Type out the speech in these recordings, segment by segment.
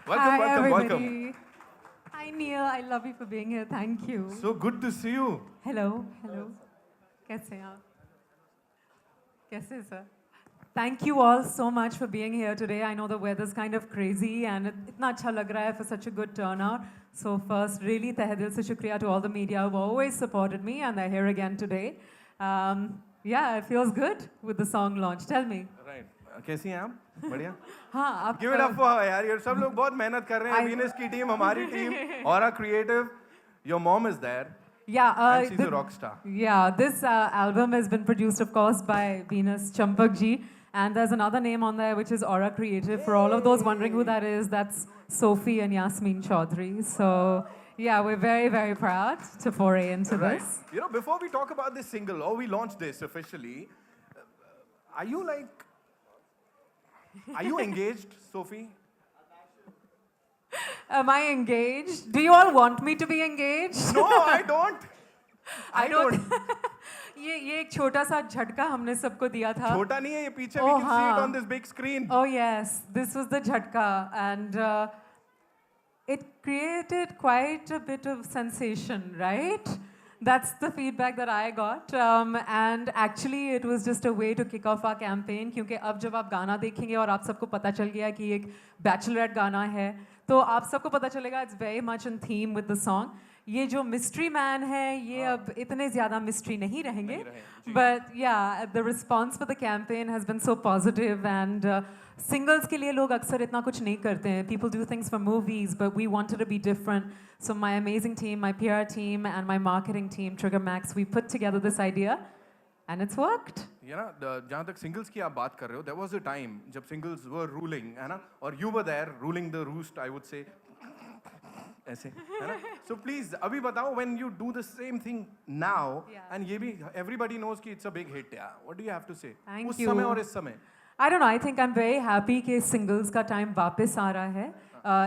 Welcome, Hi, welcome, everybody. welcome. Hi, Neil. I love you for being here. Thank you. So good to see you. Hello, hello. कैसे हैं आप? कैसे हैं, sir? Thank you all so much for being here today. I know the weather's kind of crazy and इतना अच्छा लग रहा है for such a good turnout. So first, really तहे दिल से शुक्रिया to all the media who've always supported me and they're here again today. Yeah, it feels good with the song launch. Tell me. Right. कैसी हैं आप? बढ़िया. हाँ, आप Give it up for her, यार. ये सब लोग बहुत मेहनत कर रहे हैं. Venus की टीम, हमारी team, Aura Creative. Your mom is there. Yeah, And she's a rock star. Yeah, this album has been produced, of course, by Venus Champak ji. And there's another name on there, which is Aura Creative. For all of those wondering who that is, that's Sophie and Yasmin Chaudhary. So, yeah, we're very, very proud to foray into Right. this. You know, before we talk about this single, or we launch this officially, are you like, are you engaged, Sophie? Am I engaged? Do you all want me to be engaged? No, I don't. I don't. ये एक छोटा सा झटका हमने सबको दिया था. छोटा नहीं है ये पीछे. Oh, We can see it हाँ. on this big screen. Oh yes, this was the jhatka, and it created quite a bit of sensation, right? That's the feedback that I got, and actually it was just a way to kick off our campaign. क्योंकि अब जब आप गाना देखेंगे और आप सबको पता चल गया कि एक bachelorette गाना है, तो आप सबको पता चलेगा it's very much in theme with the song. ये जो mystery man है, ये अब इतने ज़्यादा mystery नहीं रहेंगे. But yeah, the response for the campaign has been so positive and singles के लिए लोग अक्सर इतना कुछ नहीं करते हैं. People do things for movies, but we wanted to be different. So my amazing team, my PR team and my marketing team, Trigger Max, we put together this idea and it's worked. You know, जहाँ तक singles की आप बात कर रहे हो, there was a time जब singles were ruling, है ना? और you were there ruling the roost, I would say. ऐसे, है ना? So please, अभी बताओ when you do the same thing now, and ये भी everybody knows कि it's a big hit, yeah. What do you have to say? Thank उस you. समय और इस समय. I don't know, I think I'm very happy कि singles का time वापस आ रहा है.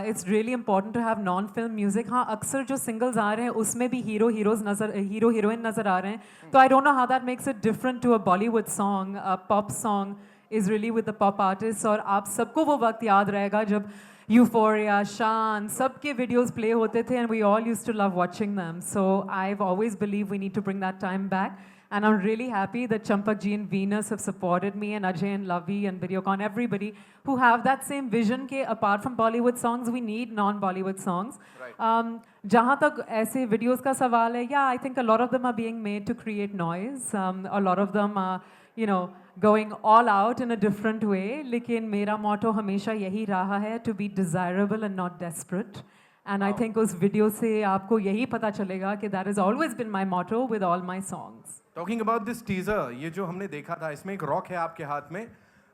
It's really important to have non-film music. हाँ, अक्सर जो singles आ रहे हैं उसमें भी hero heroine नजर आ रहे हैं. तो I don't know how that makes it different to a Bollywood song. A pop song is really with the pop artists. और आप सबको वो वक्त याद रहेगा जब Euphoria, Shan, सबके videos play होते थे and we all used to love watching them. So I've always believed we need to bring that time back. And I'm really happy that Champak ji and Venus have supported me and Ajay and Lavi and Videocon, everybody who have that same vision कि apart from Bollywood songs, we need non-Bollywood songs. Right. जहाँ तक ऐसे videos का सवाल है, yeah, I think a lot of them are being made to create noise. A lot of them are, you know, going all out in a different way. लेकिन मेरा motto हमेशा यही रहा है to be desirable and not desperate. And I think उस video से आपको यही पता चलेगा कि that has always been my motto with all my songs. Talking about this teaser, ये जो हमने देखा था, इसमें एक रॉक है आपके हाथ में.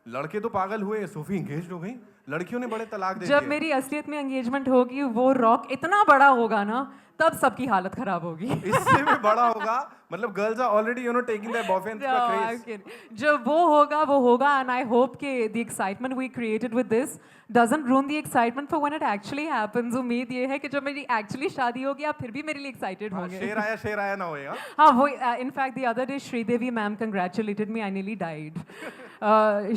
लड़के तो पागल हुए, सोफी engaged हो गई. लड़कियों ने बड़े तलाक दे दिए. जब मेरी असलियत में engagement होगी, वो रॉक इतना बड़ा होगा ना, तब सबकी हालत खराब होगी. इससे भी बड़ा होगा. मतलब girls are already, you know, taking their boyfriends का No, I'm craze. kidding. जब वो होगा, and I hope कि the excitement we created with this doesn't ruin the excitement for when it actually happens. उम्मीद ये है कि जब मेरी actually शादी होगी, आप फिर भी मेरे लिए excited होंगे. शेर आया ना होएगा. हाँ, वो in fact the other day Sridevi ma'am congratulated me. I nearly died.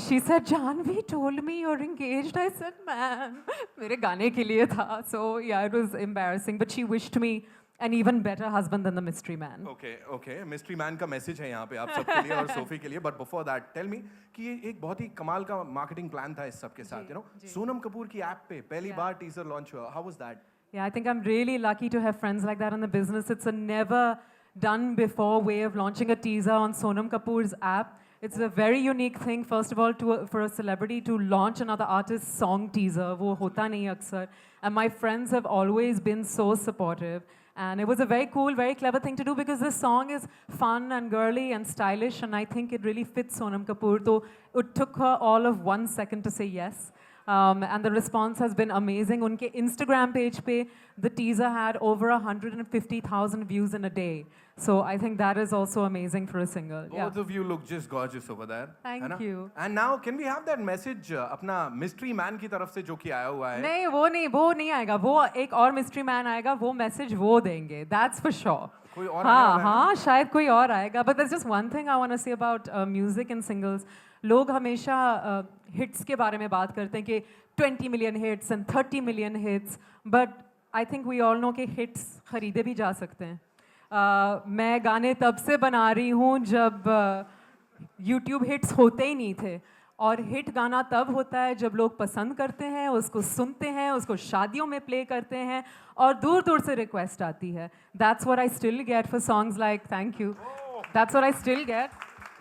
She said, Janvi told me you're engaged. I said, ma'am, मेरे गाने के लिए था. So yeah, it was embarrassing, but she wished me an even better husband than the mystery man. Okay. Mystery man का message है यहाँ पे आप सबके लिए और सोफी के लिए. But before that, tell me कि ये एक बहुत ही कमाल का marketing plan था इस सब के साथ. You know, सोनम कपूर की ऐप पे पहली बार teaser launch हुआ. How was that? Yeah, I think I'm really lucky to have friends like that in the business. It's a never done before way of launching a teaser on Sonam Kapoor's app. It's a very unique thing, first of all, for a celebrity to launch another artist's song teaser. वो होता नहीं अक्सर. And my friends have always been so supportive. And it was a very cool, very clever thing to do because this song is fun and girly and stylish, and I think it really fits Sonam Kapoor. So it took her all of 1 second to say yes. And the response has been amazing. उनके Instagram page पे the teaser had over 150,000 views in a day. So I think that is also amazing for a single. Both of you look just gorgeous over there. Thank you. And now, can we have that message अपना mystery man की तरफ से जो कि आया हुआ है? नहीं वो नहीं आएगा. वो एक और mystery man आएगा. वो message वो देंगे. That's for sure. कोई और आने वाला है ना? हाँ शायद कोई और आएगा but there's just one thing I want to say about music and singles. लोग हमेशा हिट्स के बारे में बात करते हैं कि 20 million hits and 30 million hits but I think we all know कि हिट्स खरीदे भी जा सकते हैं. मैं गाने तब से बना रही हूँ जब यूट्यूब हिट्स होते ही नहीं थे और हिट गाना तब होता है जब लोग पसंद करते हैं, उसको सुनते हैं, उसको शादियों में प्ले करते हैं और दूर दूर से रिक्वेस्ट आती है. That's what I still get for songs like thank you. That's what I still get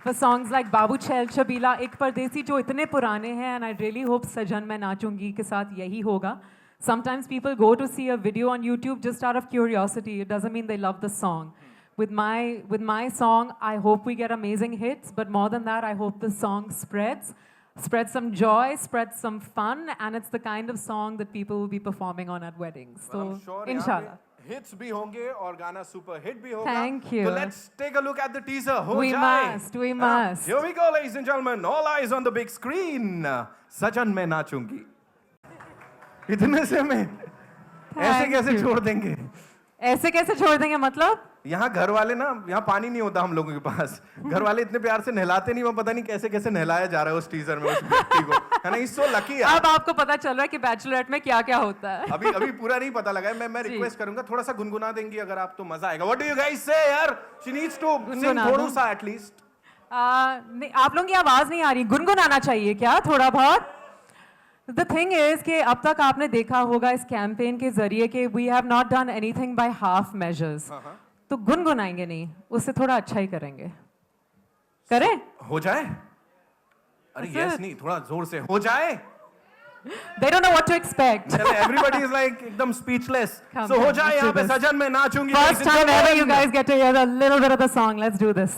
for songs like बाबू छैल छबीला, एक परदेसी जो इतने पुराने हैं एंड आई रियली होप सजन मैं नाचूंगी के साथ यही होगा. Sometimes people go to see a video on YouTube just out of curiosity. It doesn't mean they love the song. With my song, I hope we get amazing hits, but more than that, I hope the song spreads some joy, spreads some fun, and it's the kind of song that people will be performing on at weddings. So, I'm sure inshallah. Hits भी होंगे और गाना super hit भी होगा. Thank you. So let's take a look at the teaser. हो We जाए. must, we must. Here we go, ladies and gentlemen. All eyes on the big screen. सजन मैं नाचूंगी. इतने से में ऐसे कैसे you. छोड़ देंगे? ऐसे कैसे छोड़ देंगे मतलब? यहाँ घर वाले ना, यहाँ पानी नहीं होता हम लोगों के पास. घर वाले इतने प्यार से नहलाते नहीं, वो पता नहीं कैसे कैसे नहलाया जा रहा है उस टीजर में उस व्यक्ति को, है ना. Is so lucky. अब आपको पता चल रहा है कि बैचलरेट में क्या क्या होता है. अभी पूरा नहीं पता लगा है. मैं रिक्वेस्ट करूंगा थोड़ा सा गुनगुना देंगी अगर आप तो मजा आएगा. व्हाट डू यू गाइस से यार? शी नीड्स टू सिंग थोड़ा सा एटलीस्ट. नहीं, आप लोगों की आवाज नहीं आ रही. गुनगुनाना चाहिए क्या थोड़ा बहुत? The thing is कि अब तक आपने देखा होगा इस कैंपेन के जरिए कि we have not done anything by half measures. तो गुनगुनाएंगे नहीं, उससे थोड़ा अच्छा ही करेंगे. करें? हो जाए. अरे यस नहीं, थोड़ा जोर से हो जाए. They don't know what to expect. Everybody is like एकदम speechless. Come So हो on, जाए let's यहाँ do पे this. सजन मैं नाचूंगी. First time ever you guys get to hear a little bit of the song. Let's do this.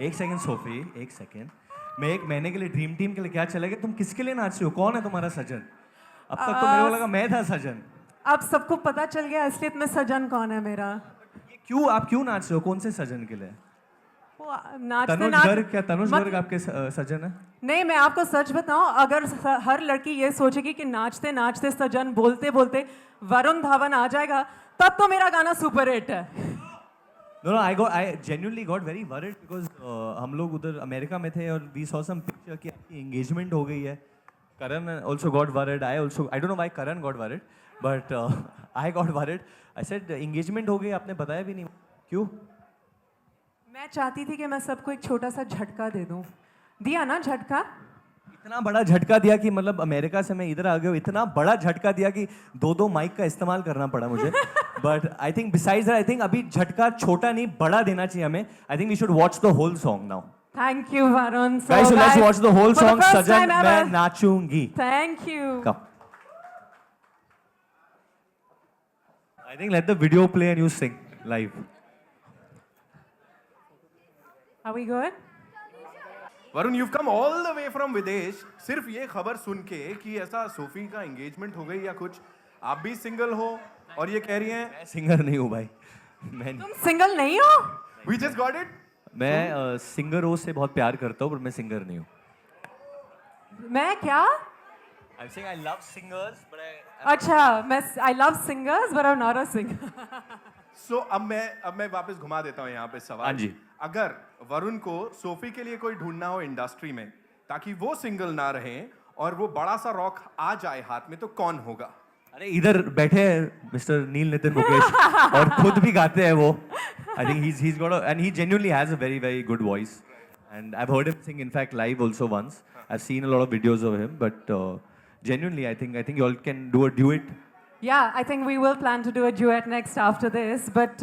एक second Sophie, एक second. मैं एक महीने के लिए ड्रीम टीम के लिए क्या चला गया? तुम किसके लिए नाच रही हो? कौन है तुम्हारा सजन? अब तक तो मेरे को लगा मैं था सजन. अब सबको पता चल गया असलियत में सजन कौन है मेरा. क्यों आप क्यों नाच रहे हो? कौन से सजन के लिए? वो नाचते तनुज नाच गर्ग? क्या तनुज गर्ग आपके सजन है? नहीं, मैं आपको सच बताऊं, अगर हर लड़की ये सोचेगी कि नाचते नाचते सजन, बोलते बोलते वरुण धवन आ जाएगा, तब तो मेरा गाना सुपर हिट है. No, I genuinely got very worried because हम लोग उधर अमेरिका में थे और we saw some picture कि आपकी engagement हो गई है. Karan also got worried. I don't know why Karan got worried, but I got worried. I said engagement हो गई, आपने बताया भी नहीं. क्यों? मैं चाहती थी कि मैं सबको एक छोटा सा झटका दे दूं. दिया ना झटका? इतना बड़ा झटका दिया कि मतलब अमेरिका से मैं इधर आ गया. इतना बड़ा झटका दिया कि दो माइक का इस्तेमाल करना पड़ा मुझे. But I think besides that I think अभी झटका छोटा नहीं बड़ा देना चाहिए हमें. I think we should watch the whole song now. Thank you, Varun. Guys, so let's watch the whole for the song. first Sajjan time ever. मैं नाचूंगी. Thank you. Come. I think let the video play and you sing live. Are we good? Varun, you've come all the way from विदेश सिर्फ ये खबर सुन के कि ऐसा Sophie का engagement हो गई या कुछ, आप भी सिंगल हो और ये कह रही हैं मैं सिंगर नहीं हूँ भाई. मैं नहीं. तुम सिंगल नहीं हो? we just got it. मैं सिंगरों से बहुत प्यार करता हूँ पर मैं सिंगर नहीं हूँ. मैं क्या? I'm saying I love singers but अच्छा, मैं I love singers but I'm not a singer. So अब मैं वापस घुमा देता हूँ यहाँ पे सवाल. हाँ जी. अगर वरुण को सोफी के लिए कोई ढूंढना हो इंडस्ट्री में ताकि वो सिंगल ना रहे और वो बड़ा सा रॉक आ जाए हाथ में, तो कौन होगा? अरे इधर बैठे हैं मिस्टर नील नितिन मुकेश और खुद भी गाते हैं वो. I think he's got and he genuinely has a very good voice and I've heard him sing in fact live also once. I've seen a lot of videos of him but genuinely I think you all can do a duet. Yeah, I think we will plan to do a duet next after this. But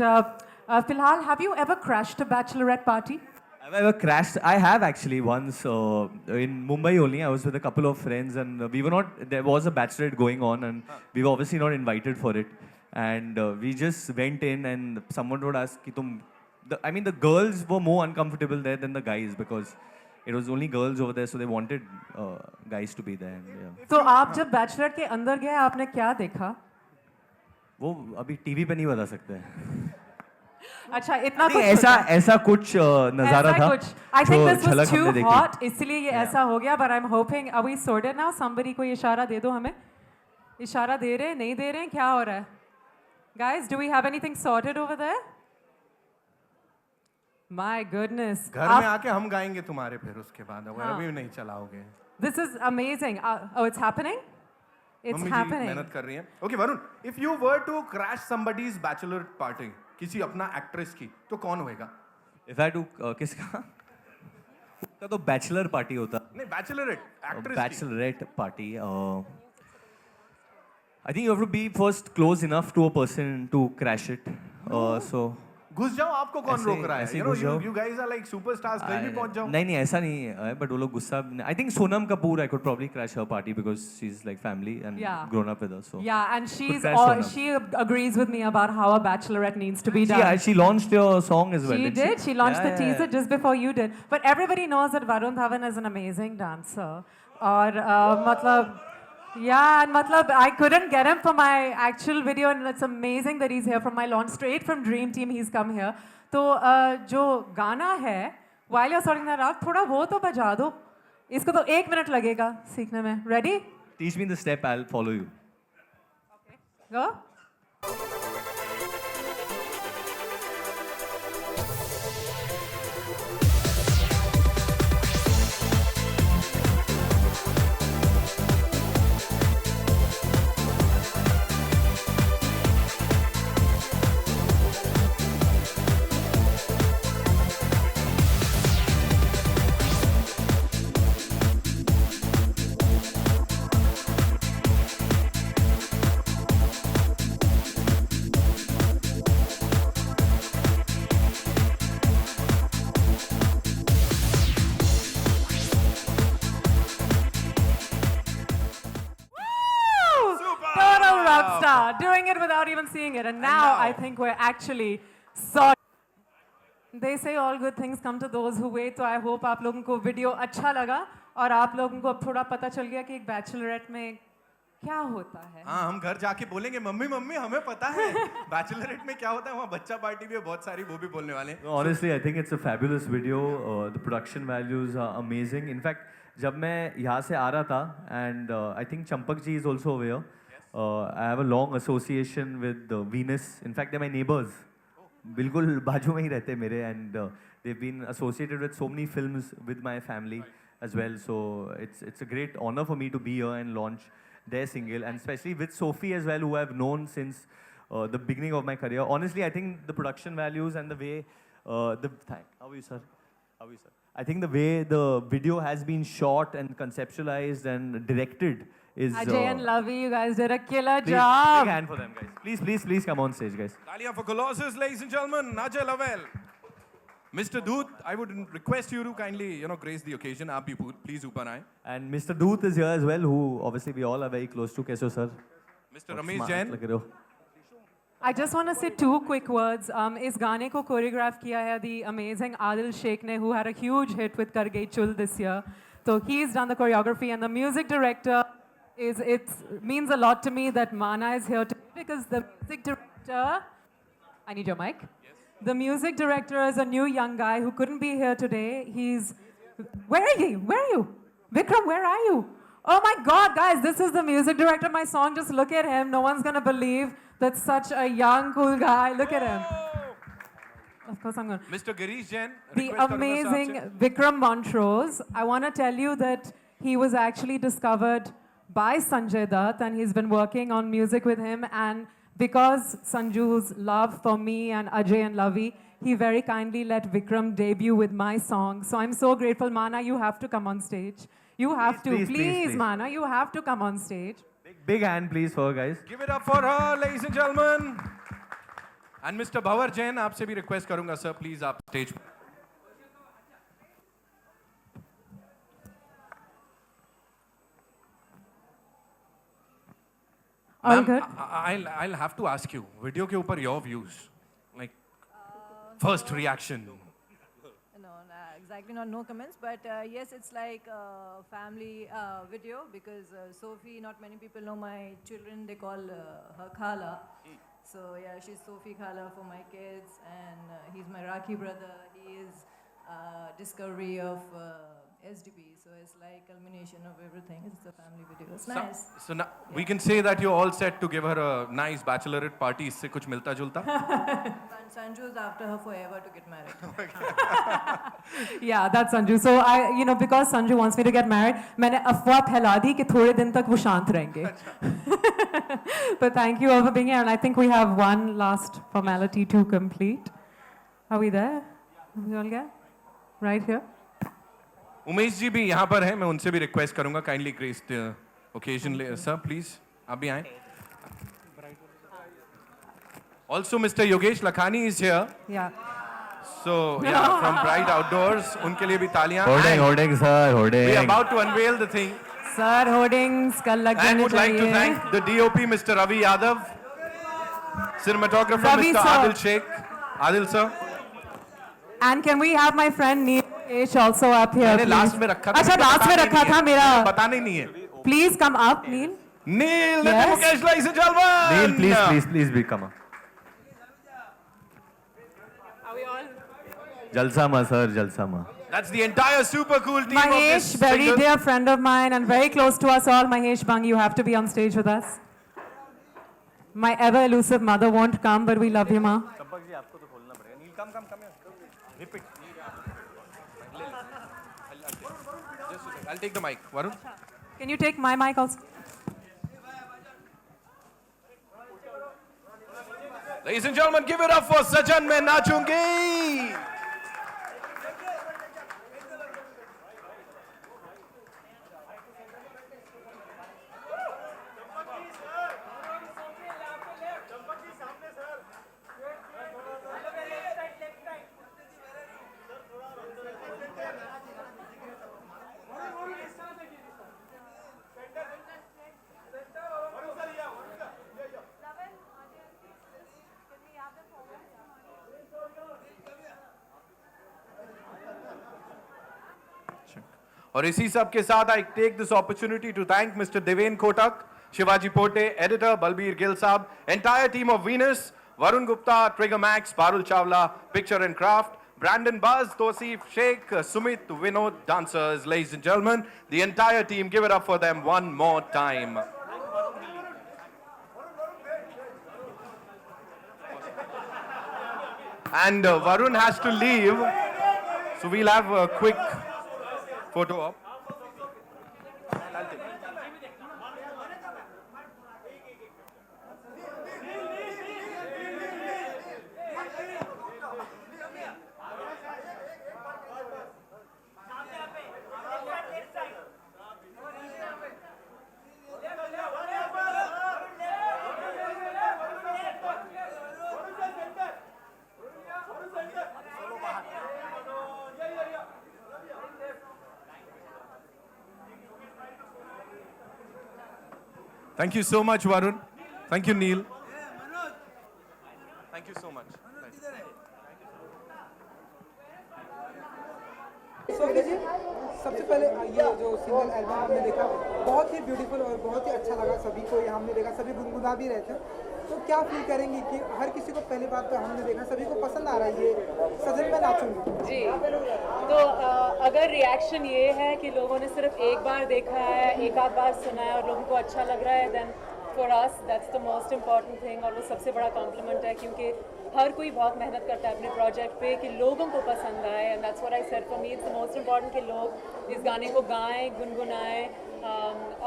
Filhal, have you ever crashed a bachelorette party? Have I ever crashed? I have actually once in Mumbai only. I was with a couple of friends and we were not, there was a bachelorette going on and we were obviously not invited for it. And we just went in and someone would ask, ki tum, I mean the girls were more uncomfortable there than the guys because it was only girls over there so they wanted guys to be there. And, yeah. तो आप जब bachelorette के अंदर गए आपने क्या देखा? वो अभी टीवी पे नहीं बता सकते हैं. अच्छा इतना नहीं, कुछ ऐसा कुछ नजारा था I think जो this was झलक हमने too देखी. hot इसलिए ये ऐसा हो गया. But I'm hoping, are we sorted now? Somebody कोई इशारा दे दो हमें. इशारा दे रहे हैं, नहीं दे रहे हैं, क्या हो रहा है? Guys, do we have anything sorted over there? My goodness. घर में आके हम गाएंगे तुम्हारे फिर उसके बाद, अगर हाँ. अभी भी नहीं चलाओगे. This is amazing. Oh, it's happening? It's mummy ji happening. मेहनत कर रही हैं. Okay, Varun, if you were to crash somebody's bachelor party, किसी अपना एक्ट्रेस की, तो कौन होएगा? If I do किसका? उसका तो बैचलर पार्टी होता. नहीं, bachelorette, actress की. Bachelorette party. I think you have to be first close enough to a person to crash it. So. घुस जाओ, आपको कौन ऐसे- रोक रहा है? ऐसे You know, घुस जाओ. you guys are like superstars, कहीं भी पहुंच जाओ. नहीं नहीं ऐसा नहीं है but वो लोग गुस्सा. I think Sonam Kapoor I could probably crash her party because she's like family and Yeah. grown up with her. So. Yeah, and crash Sonam. she agrees with me about how a bachelorette needs to be done. She launched your song as well. She didn't did. She launched the Yeah, teaser yeah. just before you did. But everybody knows that Varun Dhawan is an amazing dancer. और मतलब, yeah, and मतलब I couldn't get him for my actual video, and it's amazing that he's here from my launch, straight from Dream Team. He's come here. तो जो गाना है, while you're sorting that out, थोड़ा वो तो बजा दो. इसको तो 1 मिनट लगेगा सीखने में. Ready? Teach me the step. I'll follow you. Go. Total rock star, doing it without even seeing it. And now I think we're actually sorted. They say all good things come to those who wait. So I hope आप लोगों को video अच्छा लगा और आप लोगों को अब थोड़ा पता चल गया कि एक बैचलरेट में क्या होता है. हाँ, हम घर जाके बोलेंगे मम्मी मम्मी हमें पता है बैचलरेट में क्या होता है. वहाँ बच्चा पार्टी भी है बहुत सारी, वो भी बोलने वाले हैं. No, honestly, I think it's a fabulous video. The production values are amazing. In fact, जब मैं यहाँ से आ रहा था and I think Champak ji is also over here. I have a long association with Venus. In fact, they're my neighbors. बिल्कुल बाजू में ही रहते मेरे and they've been associated with so many films with my family as well. So it's a great honor for me to be here and launch their single, and especially with Sophie as well, who I've known since the beginning of my career. Honestly, I think the production values and the way how are you, sir? How are you, sir? I think the way the video has been shot and conceptualized and directed is. Ajay and Lavi, you guys did a killer Please, job. big hand for them, guys. Please come on stage, guys. तालियां for Colossus, ladies and gentlemen. Ajay Lavelle. Mr. Doot, I would request you to kindly, grace the occasion. आप भी please ऊपर आएं. And Mr. Doot is here as well, who obviously we all are very close to. कैसे हो, sir? Mr. Ramesh Jain. लग रहे हो. I just want to say two quick words. इस गाने को choreograph किया है the amazing Adil Sheikh ने, who had a huge hit with Kar Gayi Chul this year. So he's done the choreography, and the music director means a lot to me that Mana is here today, because the music director, I need your mic. Yes. The music director is a new young guy who couldn't be here today. Where are you? Where are you? Vikram, where are you? Oh my God, guys, this is the music director of my song. Just look at him. No one's gonna believe that's such a young, cool guy. Look at him. Of course I'm gonna. Mr. Girish Jain. The request करूंगा amazing आपसे. Vikram Montrose. I want to tell you that he was actually discovered by Sanjay Dutt, and he's been working on music with him. And because Sanju's love for me and Ajay and Lavi, he very kindly let Vikram debut with my song. So I'm so grateful. Mana, you have to come on stage. You have Please, to. please, please. Mana, you have to come on stage. Big hand, please, for her, guys. Give it up for her, ladies and gentlemen. And Mr. Bhavar Jain, आपसे भी request करूंगा sir, please आप stage. All Ma'am, good? I'll have to ask you, video के ऊपर your views, like first reaction. No, exactly not no comments, but yes, it's like a family video because Sophie, not many people know my children, they call her Khala. So yeah, she's Sophie Khala for my kids, and he's my Rakhi brother. He is discovery of SDP, so it's like culmination of everything. It's a family video. It's nice. So now we can say that you're all set to give her a nice bachelorette party. इससे कुछ मिलता जुलता? Sanju's after her forever to get married. Yeah, that's Sanju. So because Sanju wants me to get married, मैंने अफवाह फैला दी कि थोड़े दिन तक वो शांत रहेंगे. But thank you all for being here, and I think we have one last formality to complete. Are we there? Are we all there? Right here. Umesh ji भी यहाँ पर हैं, मैं उनसे भी रिक्वेस्ट करूंगा kindly grace the occasion sir please आप भी आए. Also Mr. Yogesh Lakhani is here. Yeah. So yeah, from Bright Outdoors, उनके लिए भी तालियां. Hoarding, sir, hoarding. We are about to unveil the thing. Sir, hoardings कल लग And जाने would like to चाहिए. thank the DOP Mr. Ravi Yadav, cinematographer Ravi, Mr. sir. Adil Sheikh. Adil sir. And can we have my friend Neil Yogesh also up here? मैंने please? Last में रखा था. अच्छा, मुझे last में बताना रखा ही नहीं था है. मेरा. मुझे बताना ही नहीं है. Please come up, Neil. Neil, Yes. Nitin Mukesh, ladies and gentlemen. Neil, please, be come up. Are we all? Jalsa ma, sir, jalsa ma. That's the entire super cool team of Mahesh, this very single. dear friend of mine and very close to us all. Mahesh Bang, you have to be on stage with us. My ever elusive mother won't come, but we love you, ma. I'll take the mic. Varun. Can you take my mic also? Ladies and gentlemen, give it up for Sajan Main Nachungi. और इसी सब के साथ I take this opportunity to thank Mr. Deven Kotak, Shivaji Pote, editor Balbir Gill Saab, entire team of Venus, Varun Gupta, Trigger Max, Parul Chawla, Picture and Craft, Brandon Buzz, Tosif Sheikh, Sumit, Vinod, dancers, ladies and gentlemen, the entire team, give it up for them one more time. And Varun has to leave, so we'll have a quick photo op. Thank you so much, Varun. Thank you, Neil. Sophie ji, सबसे पहले ये जो single album हमने देखा बहुत ही beautiful और बहुत ही अच्छा लगा सभी को। ये हमने देखा सभी गुनगुना भी रहे थे, तो क्या फील करेंगी कि हर किसी को पहली बात तो हमने देखा सभी को पसंद आ रहा है ये सजन में नाचूंगी। जी, तो अगर रिएक्शन ये है कि लोगों ने सिर्फ एक बार देखा है, एक आध बार सुना है और लोगों को अच्छा लग रहा है, then for us that's the most important thing. और वो सबसे बड़ा कॉम्प्लीमेंट है, क्योंकि हर कोई बहुत मेहनत करता है अपने प्रोजेक्ट पे कि लोगों को पसंद आए, and that's what I said, for me it's the most important कि लोग इस गाने को गाएं, गुनगुनाएं।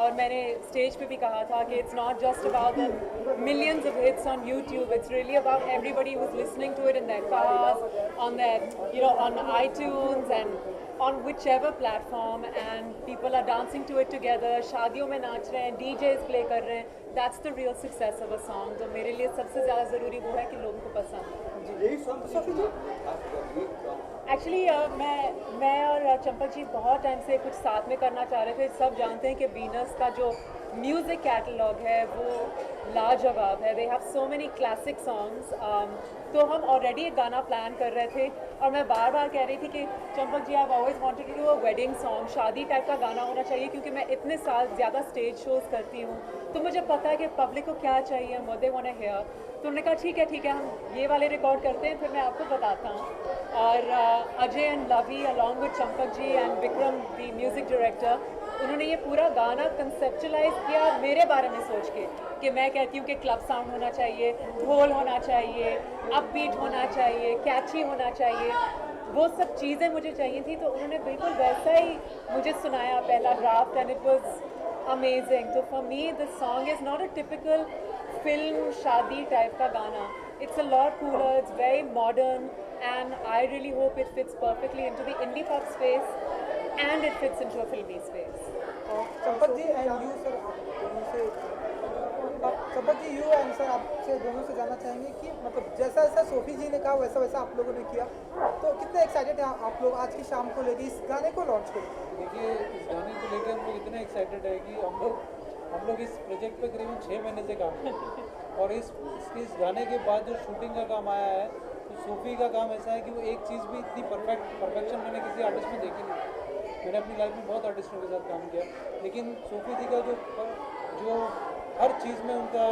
और मैंने स्टेज पे भी कहा था कि it's not just about the millions of hits on YouTube, it's really about everybody who is listening to it in their cars, on their on iTunes and on whichever platform, and people are dancing to it together, शादियों में नाच रहे हैं, DJs play कर रहे हैं, that's the real success of a song। तो मेरे लिए सबसे ज़्यादा ज़रूरी वो है कि लोगों को पसंद है। एक्चुअली मैं और चंपक जी बहुत टाइम से कुछ साथ में करना चाह रहे थे। सब जानते हैं कि वीनस का जो म्यूज़िक कैटलॉग है वो लाजवाब है, they have so many classic songs. तो हम ऑलरेडी एक गाना प्लान कर रहे थे, और मैं बार बार कह रही थी कि Champak ji, I always wanted to do a wedding song, शादी टाइप का गाना होना चाहिए, क्योंकि मैं इतने साल ज़्यादा स्टेज शोज़ करती हूँ, तो मुझे पता है कि पब्लिक को क्या चाहिए, what they want to hear. तो उन्होंने कहा ठीक है हम ये वाले रिकॉर्ड करते हैं, फिर मैं आपको बताता हूँ। और Ajay and Lavi along with Champak ji and Vikram the music director, उन्होंने ये पूरा गाना कंसेप्चुलाइज किया मेरे बारे में सोच के, कि मैं कहती हूँ कि क्लब साउंड होना चाहिए, ढोल होना चाहिए, अपबीट होना चाहिए, कैची होना चाहिए, वो सब चीज़ें मुझे चाहिए थी। तो उन्होंने बिल्कुल वैसा ही मुझे सुनाया पहला draft, and it was amazing. तो for me this song is not a typical film शादी टाइप का गाना, it's a lot cooler, it's very modern, and I really hope it fits perfectly into the indie pop space and it fits into a filmy space. Champak ji and you sir, दोनों से Champak ji you and sir आपसे दोनों से जानना चाहेंगे कि मतलब जैसा जैसा सोफी जी ने कहा वैसा वैसा आप लोगों ने किया, तो कितने एक्साइटेड हैं आप लोग आज की शाम को लेके इस गाने को लॉन्च करें? देखिए, इस गाने को लेकर हम लोग इतने एक्साइटेड है कि हम लोग इस प्रोजेक्ट पे करीबन 6 महीने से काम कर रहे हैं, और इस गाने के बाद जो शूटिंग का काम आया है, तो सोफी का काम ऐसा है कि वो एक चीज़ भी इतनी परफेक्शन मैंने किसी आर्टिस्ट में देखी नहीं। मैंने अपनी लाइफ में बहुत आर्टिस्टों के साथ काम किया, लेकिन सोफी जी का जो हर चीज़ में उनका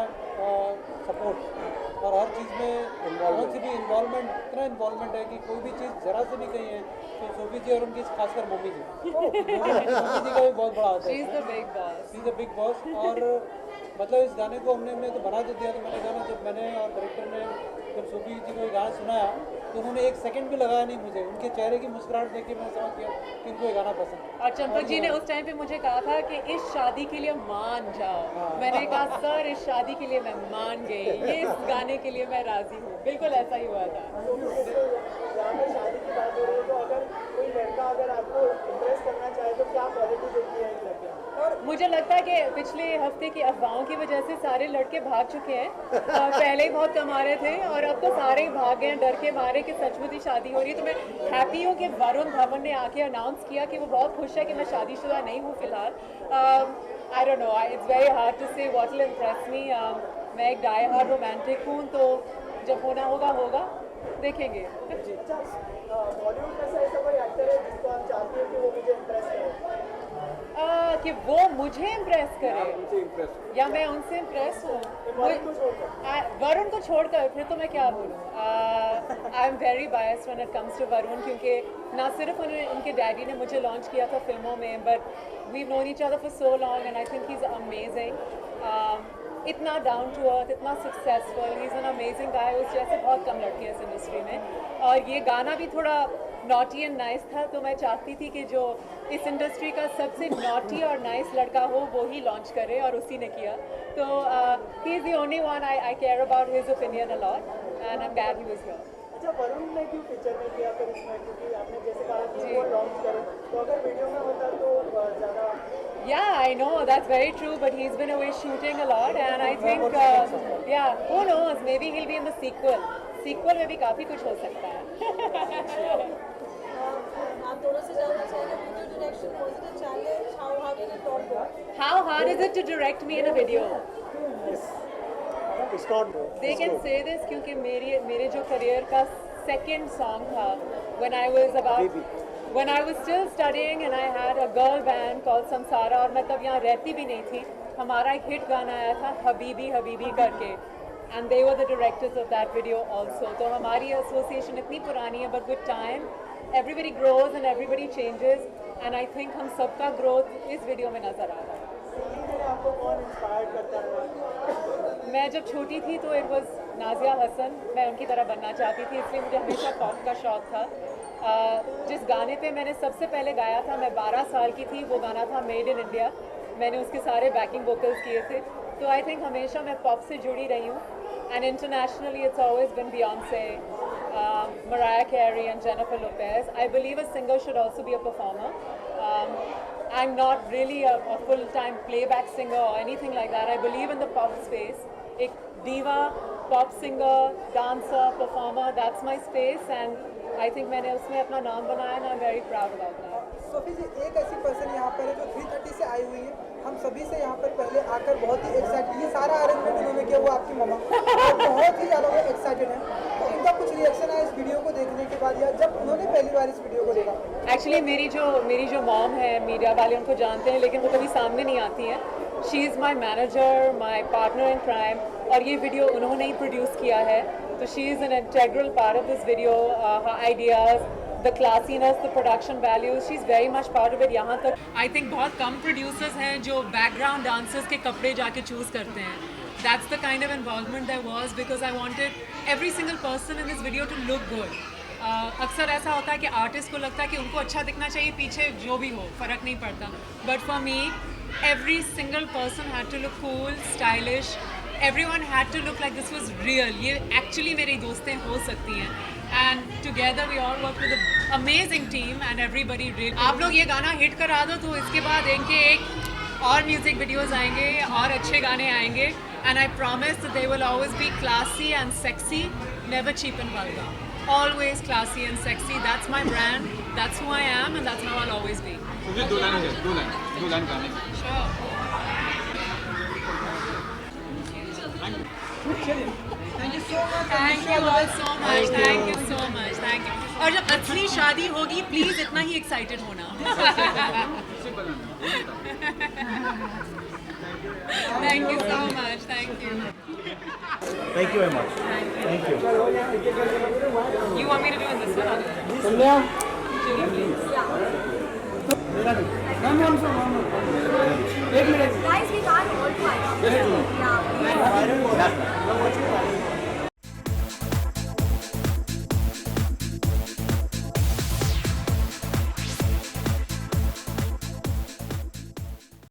सपोर्ट और हर चीज़ में बहुत सी भी इन्वॉल्वमेंट, इतना इन्वॉल्वमेंट है कि कोई भी चीज़ ज़रा से भी कही है तो सोफी जी और उनकी खासकर मम्मी जी सोफी जी का भी बहुत बड़ा हाथ है। She's the big boss. She is the big boss. और मतलब इस गाने को हमने तो बना तो दिया, तो मैंने कहा जब मैंने और डायरेक्टर ने जब सोफी जी को ये गाना सुनाया, तो उन्होंने एक सेकंड भी लगाया नहीं मुझे, उनके चेहरे की मुस्कुराहट देख के मैं समझ गया कि इनको ये गाना पसंद है। और चंपक जी ने उस टाइम पे मुझे कहा था कि इस शादी के लिए मान जाओ। मैंने कहा सर, इस शादी के लिए मैं मान गई, ये इस गाने के लिए मैं राजी हूँ। बिल्कुल ऐसा ही हुआ था। शादी की बात हो रही है, तो अगर कोई लड़का अगर आपको इम्प्रेस करना चाहे तो क्या क्वालिटी देखती है एक लड़के? और मुझे लगता है कि पिछले हफ्ते की अफवाहों की वजह से सारे लड़के भाग चुके हैं। पहले ही बहुत कमा रहे थे, और अब तो सारे ही भाग गए हैं डर के मारे कि सचमुच ही शादी हो रही है। तो मैं हैप्पी हूँ कि वरुण धवन ने आके अनाउंस किया कि वो बहुत खुश है कि मैं शादीशुदा नहीं हूँ फिलहाल। I don't know, it's very hard to say what will impress me. मैं एक डाई हार्ड रोमांटिक हूँ, तो जब होना होगा होगा, देखेंगे। बॉलीवुड में ऐसा कोई एक्टर है जिसको आप चाहती हैं कि वो मुझे इम्प्रेस करे? कि वो मुझे इम्प्रेस करे या मैं उनसे इम्प्रेस हूँ? वरुण को छोड़कर फिर तो मैं क्या बोलूँ। I am very biased when it comes to Varun, क्योंकि ना सिर्फ उनके डैडी ने मुझे लॉन्च किया था फिल्मों में, but we known each other for so long, and I think he is amazing. इतना डाउन टू अर्थ, इतना successful, he is an amazing guy. उस जैसे बहुत कम लड़के हैं इस इंडस्ट्री में। और ये गाना भी थोड़ा नॉटी एंड नाइस था, तो मैं चाहती थी कि जो इस इंडस्ट्री का सबसे नॉटी और नाइस लड़का हो वो ही लॉन्च करे, और उसी ने किया। तो he is the only one I care about his opinion a lot, and I am glad he was here. अच्छा, वरुण ने क्यों पिक्चर में किया फिर इसमें? क्योंकि आपने जैसे कहा कि वो लॉन्च करे, तो अगर वीडियो में होता तो ज़्यादा। Yeah, I know, that's very true, but he's been away shooting a lot, and I think, yeah, who knows, maybe he'll be in the sequel. Sequel में भी काफ़ी कुछ हो सकता है। आप दोनों से जानना चाहेंगे video direction, was it a challenge? How hard did it all go? How hard is it to direct me in a video? It's not. They can say this क्योंकि मेरे जो करियर का सेकंड सॉन्ग था, when I was about when I was still studying and I had a girl band called Samsara और मैं तब यहाँ रहती भी नहीं थी, हमारा एक हिट गाना आया था हबीबी हबीबी करके, and they were the directors of that video also. तो हमारी association इतनी पुरानी है, but with time everybody grows and everybody changes, and I think हम सबका growth इस video में नजर आ रहा है. आपको कौन इंस्पायर करता है? मैं जब छोटी थी तो इट वाज नाजिया हसन, मैं उनकी तरह बनना चाहती थी, इसलिए मुझे हमेशा पॉप का शौक था. जिस गाने पे मैंने सबसे पहले गाया था, मैं 12 साल की थी, वो गाना था मेड इन इंडिया. मैंने उसके सारे बैकिंग वोकल्स किए थे. तो आई थिंक हमेशा मैं पॉप से जुड़ी रही हूँ. And internationally it's always been Beyonce, Mariah Carey and Jennifer Lopez. I believe a singer should also be a performer. I'm not really a full-time playback singer or anything like that. I believe in the pop space. A diva, pop singer, dancer, performer, that's my space, and I think मैंने उसमें अपना नाम बनाया, and I'm very proud about that. Sophie ji, एक ऐसी person यहाँ पर है जो 330 से आई हुई है. हम सभी से यहाँ पर पहले आकर बहुत ही एक्साइटेड, ये सारा अरेंजमेंट उन्होंने किया, वो आपकी मम्मा, और बहुत ही ज़्यादा एक्साइटेड है. तो इनका कुछ रिएक्शन है इस वीडियो को देखने के बाद, या जब उन्होंने पहली बार इस वीडियो को देखा? एक्चुअली मेरी जो मॉम है, मीडिया वाले उनको जानते हैं, लेकिन वो कभी सामने नहीं आती हैं. She is my manager, my partner in crime, और ये वीडियो उन्होंने ही प्रोड्यूस किया है. तो she is an integral part of this video. Ideas, the classiness, the production values, she's very much part of it. यहाँ तक I think बहुत कम producers हैं जो background dancers के कपड़े जाके choose करते हैं. That's the kind of involvement there was, because I wanted every single person in this video to look good. अक्सर ऐसा होता है कि आर्टिस्ट को लगता है कि उनको अच्छा दिखना चाहिए, पीछे जो भी हो फ़र्क नहीं पड़ता. But for me, every single person had to look cool, stylish. Everyone had to look like this was real. ये actually मेरी दोस्तें हो सकती हैं. And together we all work with an amazing team, and everybody really. आप लोग ये गाना हिट करा दो तो इसके बाद इनके एक और म्यूजिक वीडियोस आएंगे और अच्छे गाने आएंगे. And I promise that they will always be classy and sexy, never cheap and vulgar. Always classy and sexy. That's my brand. That's who I am, and that's how I'll always be. दो line गाने. Sure. Thank you so much. Thank you all so much. Thank you so much. Thank you. और जब असली शादी होगी, please इतना ही excited होना. Thank you so much. Thank you. Thank you very much. Thank you. You want me to do it this one? Chili, please. Guys, we can't hold fire. Yeah.